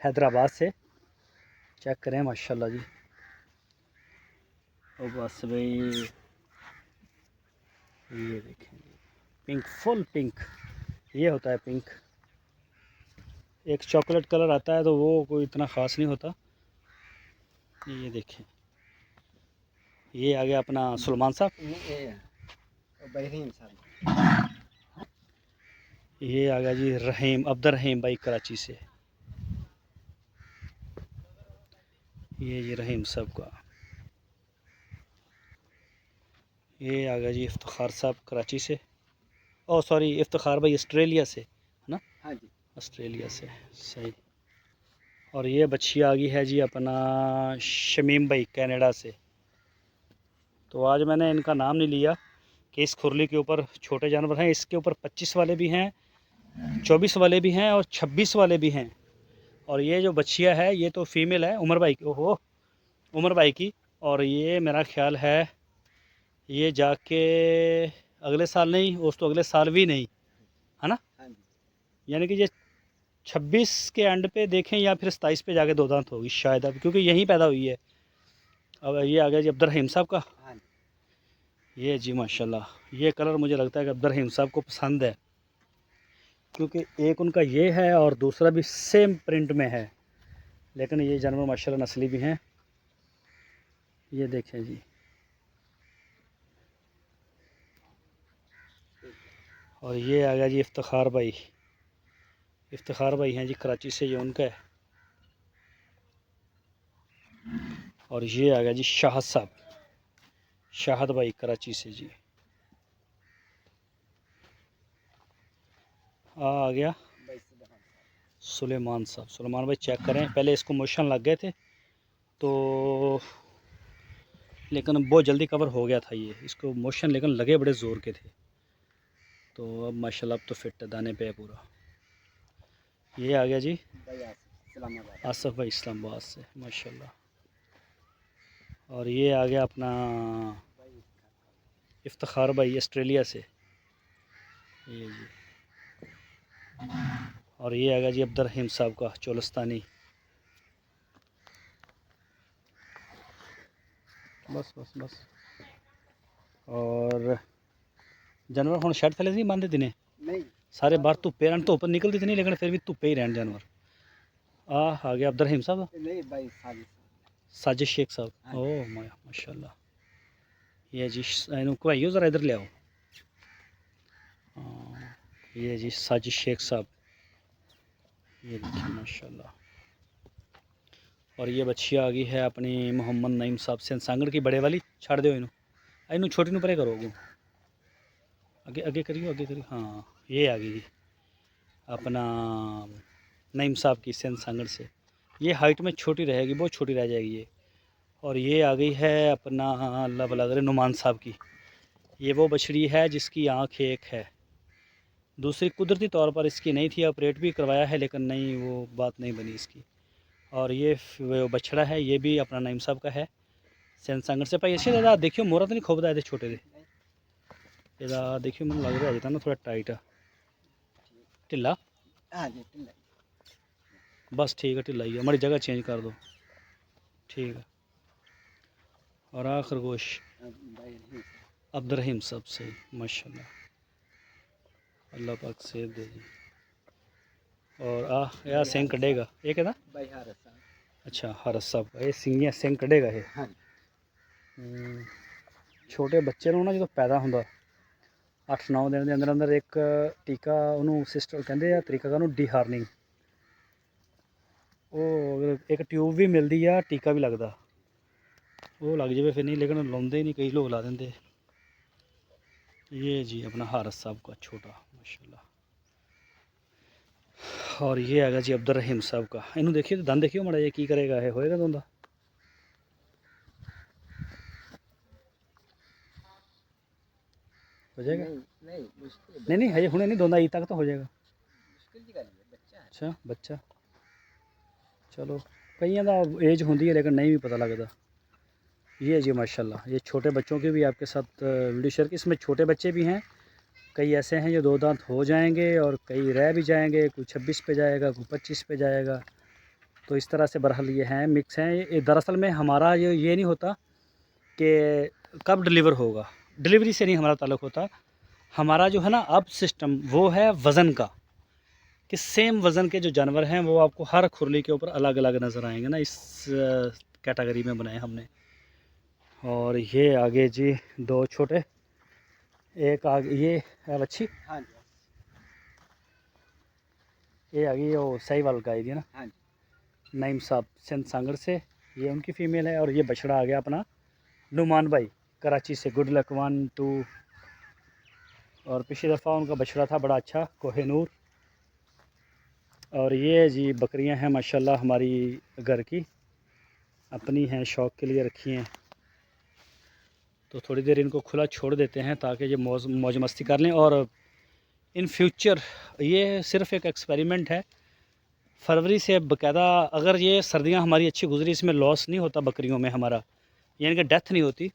हैदराबाद से। चेक करें माशाल्लाह जी। ओ बस भाई ये देखें जी, पिंक, फुल पिंक, ये होता है पिंक। एक चॉकलेट कलर आता है तो वो कोई इतना ख़ास नहीं होता। ये देखें, ये आ गया अपना सुलेमान साहब। ये आ गया जी रहीम, अब्दुल रहीम भाई कराची से। ये जी रहीम साहब का। ये आ गया जी इफ्तिखार साहब कराची से। ओ सॉरी, इफ्तिखार भाई ऑस्ट्रेलिया से, है ना? हाँ जी, ऑस्ट्रेलिया से, सही। और ये बच्ची आ गई है जी अपना शमीम भाई कनाडा से। तो आज मैंने इनका नाम नहीं लिया कि इस खुरली के ऊपर छोटे जानवर हैं। इसके ऊपर 25 वाले भी हैं, 24 वाले भी हैं और 26 वाले भी हैं। और ये जो बच्चिया है ये तो फीमेल है उमर भाई की। ओहो, उमर भाई की। और ये मेरा ख्याल है ये जाके अगले साल नहीं, उस तो अगले साल भी नहीं, है ना? हाँ जी। यानी कि ये 26 के एंड पे देखें या फिर 27 पे जाके दो दांत होगी शायद, अब क्योंकि यहीं पैदा हुई है। अब ये आ गया जी अब्दुल रहीम साहब का। हाँ जी। ये जी माशाल्लाह, ये कलर मुझे लगता है कि अब्दुल रहीम साहब को पसंद है, क्योंकि एक उनका ये है और दूसरा भी सेम प्रिंट में है। लेकिन ये जानवर माशाल्लाह नस्ली भी हैं। ये देखें जी। और ये आ गया जी इफ्तिखार भाई। इफ्तिखार भाई हैं जी कराची से, ये उनका है। और ये आ गया जी शाहद साहब, शाहद भाई कराची से जी। आ गया सुलेमान साहब। सुलेमान भाई चेक करें, पहले इसको मोशन लग गए थे तो, लेकिन बहुत जल्दी कवर हो गया था ये, इसको मोशन लेकिन लगे बड़े ज़ोर के थे। तो अब माशाल्लाह अब तो फिट है, दाने पे है पूरा। ये आ गया जी आसफ़ भाई इस्लामाबाद से माशाल्लाह। और ये आ गया अपना इफ्तिखार भाई ऑस्ट्रेलिया से। ये जी। और ये आ गया जी अब्दुल रहीम साहब का चोलस्तानी। बस बस बस। और जानवर हम शर्ट थले नहीं बांधे दिने नहीं सारे बाहर धुप्पे रहन, धुप्प निकलती थी नहीं लेकिन फिर भी धुप्पे ही रहन जानवर। आ गया अब्दुल रहीम साहब, नहीं भाई, साजिश। साजिद शेख साहब। हाँ जी। ओह माशाल्लाह। ये जी इनको आइयो ज़रा इधर ले आओ। ये जी साजिद शेख साहब, ये देखिए माशाल्लाह। और ये बच्चिया आ गई है अपनी मोहम्मद नईम साहब से सांगड़ की, बड़े वाली छाड़ दो इनू, इनू छोटी नू परे करो, आगे आगे करियो, आगे करियो। हाँ ये आ गई जी अपना नईम साहब की सेंध सांगड़ से। ये हाइट में छोटी रहेगी, बहुत छोटी रह जाएगी ये। और ये आ गई है अपना अल्लाह भला करे नुमान साहब की। ये वो बछड़ी है जिसकी आँख एक है, दूसरी कुदरती तौर पर इसकी नहीं थी, ऑपरेट भी करवाया है लेकिन नहीं, वो बात नहीं बनी इसकी। और ये वो बछड़ा है, ये भी अपना नईम साहब का है, सेंध सांगड़ से। भाई अच्छे दादा देखियो मोरा तो नहीं खोबदा है छोटे दे, ਇਹਦਾ देखियो मैं लग रहा है ना थोड़ा टाइट है, ढिला। हाँ जी, ढिला। बस ठीक है, ढिला ही है, हमारी जगह चेंज कर दो, ठीक है। और आ खरगोश अब्दुल रहीम साहब से माशाल्लाह, अल्लाह पाक सेब दे जी। और यार सिंह कटेगा ये कहना भाई हारस साहब। अच्छा हरस साहब का, ये सिंह सिंह कटेगा ये। हाँ। छोटे बच्चे ਨੂੰ ਨਾ ਜਦੋਂ ਪੈਦਾ ਹੁੰਦਾ 8-9 ਦਿਨ ਦੇ ਅੰਦਰ ਅੰਦਰ ਇੱਕ ਟੀਕਾ ਉਹਨੂੰ ਸਿਸਟਰ ਕਹਿੰਦੇ ਆ, ਤਰੀਕਾ ਉਹਨੂੰ ਡੀਹਾਰਨਿੰਗ, ਉਹ ਇੱਕ ਟਿਊਬ ਵੀ ਮਿਲਦੀ ਆ, ਟੀਕਾ ਵੀ ਲੱਗਦਾ, ਉਹ ਲੱਗ ਜਾਵੇ ਫਿਰ नहीं, लेकिन ਲਾਉਂਦੇ नहीं, कई लोग ला देंगे। ये जी अपना हारस साहब का छोटा माशाल्लाह। और ये आएगा जी अब्दुल रहीम साहब का। इन्हों देखिए तो दंद देखियो माड़ा, ये की करेगा, ये होएगा दोंदा, हो जाएगा? नहीं मुश्किल, नहीं नहीं हजे हुणे नहीं दोंदा, ईद तक तो हो जाएगा। मुश्किल की गल है, बच्चा है। अच्छा बच्चा, चलो कईयों का एज होंगी है लेकिन नहीं भी पता लगता। ये जी माशाल्लाह, ये छोटे बच्चों की भी आपके साथ वीडियो शेयर की। इसमें छोटे बच्चे भी हैं, कई ऐसे हैं जो दो दांत हो जाएंगे और कई रह भी जाएंगे, कोई 26 पे जाएगा, कोई 25 पे जाएगा। तो इस तरह से बहरहाल ये हैं, मिक्स हैं। ये दरअसल में हमारा ये नहीं होता कि कब डिलीवर होगा, डिलीवरी से नहीं हमारा ताल्लुक़ होता। हमारा जो है ना अब सिस्टम वो है वज़न का, कि सेम वज़न के जो जानवर हैं वो आपको हर खुरली के ऊपर अलग अलग नज़र आएंगे ना, इस कैटेगरी में बनाए हमने। और ये आगे जी 2 छोटे, एक आगे ये है बच्ची, हाँ जी ये आगे वो साहिवाल गाय दी ना, हाँ जी। नईम साहब सिंध सांगड़ से, ये उनकी फ़ीमेल है। और ये बछड़ा आ गया अपना नुमान भाई कराची से, गुड लक 1 2। और पिछली दफ़ा उनका बछड़ा था बड़ा अच्छा, कोहिनूर। और ये जी बकरियां हैं माशाल्लाह हमारी घर की, अपनी हैं, शौक़ के लिए रखी हैं। तो थोड़ी देर इनको खुला छोड़ देते हैं ताकि ये मौज मस्ती कर लें। और इन फ्यूचर ये सिर्फ़ एक एक्सपेरिमेंट है। फरवरी से बाकायदा अगर ये सर्दियां हमारी अच्छी गुजरी, इसमें लॉस नहीं होता बकरियों में हमारा, यानी कि डेथ नहीं होती,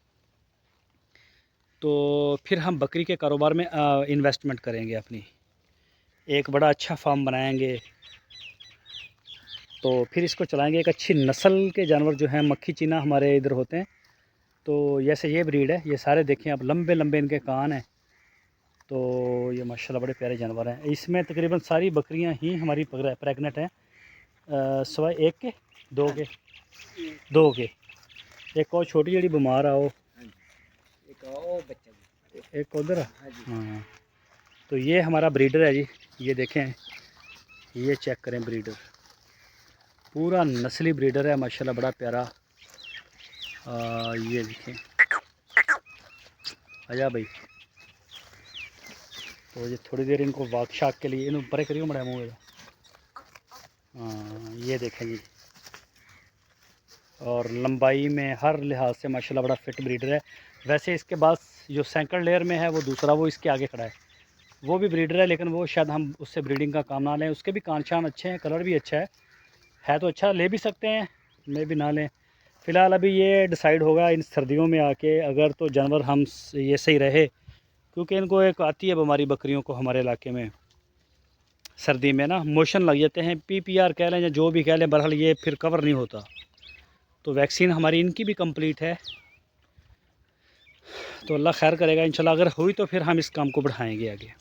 तो फिर हम बकरी के कारोबार में इन्वेस्टमेंट करेंगे अपनी, एक बड़ा अच्छा फार्म बनाएंगे, तो फिर इसको चलाएंगे। एक अच्छी नस्ल के जानवर जो हैं, मक्खी चीना हमारे इधर होते हैं, तो जैसे ये ब्रीड है, ये सारे देखें आप, लंबे लंबे इनके कान हैं। तो ये माशाल्लाह बड़े प्यारे जानवर हैं। इसमें तकरीबन सारी बकरियां ही हमारी प्रेग्नेंट हैं, सिवाय एक के, दो के, एक और छोटी जड़ी बीमार आओ, एक और बच्चा जी। एक उधर। हाँ जी। हाँ, तो ये हमारा ब्रीडर है जी, ये देखें, ये चेक करें ब्रीडर, पूरा नस्ली ब्रीडर है माशाल्लाह, बड़ा प्यारा। ये देखें, आजा भाई। तो ये थोड़ी देर इनको वाक शाक के लिए इन परे करियो बड़ा मुँह। हाँ, ये देखें जी, और लंबाई में हर लिहाज से माशाल्लाह बड़ा फिट ब्रीडर है। वैसे इसके बाद जो सेकंड लेयर में है वो दूसरा, वो इसके आगे खड़ा है, वो भी ब्रीडर है, लेकिन वो शायद हम उससे ब्रीडिंग का काम ना लें। उसके भी कान शान अच्छे हैं, कलर भी अच्छा है तो अच्छा, ले भी सकते हैं, मे भी ना लें। फ़िलहाल अभी ये डिसाइड होगा इन सर्दियों में आके, अगर तो जानवर हम ये सही रहे, क्योंकि इनको एक आती है बीमारी बकरियों को हमारे इलाके में, सर्दी में ना मोशन लग जाते हैं, PPR कह लें या जो भी कह लें, बहरहाल ये फिर कवर नहीं होता। तो वैक्सीन हमारी इनकी भी कंप्लीट है, तो अल्लाह खैर करेगा इंशाल्लाह। अगर हुई तो फिर हम इस काम को बढ़ाएंगे आगे।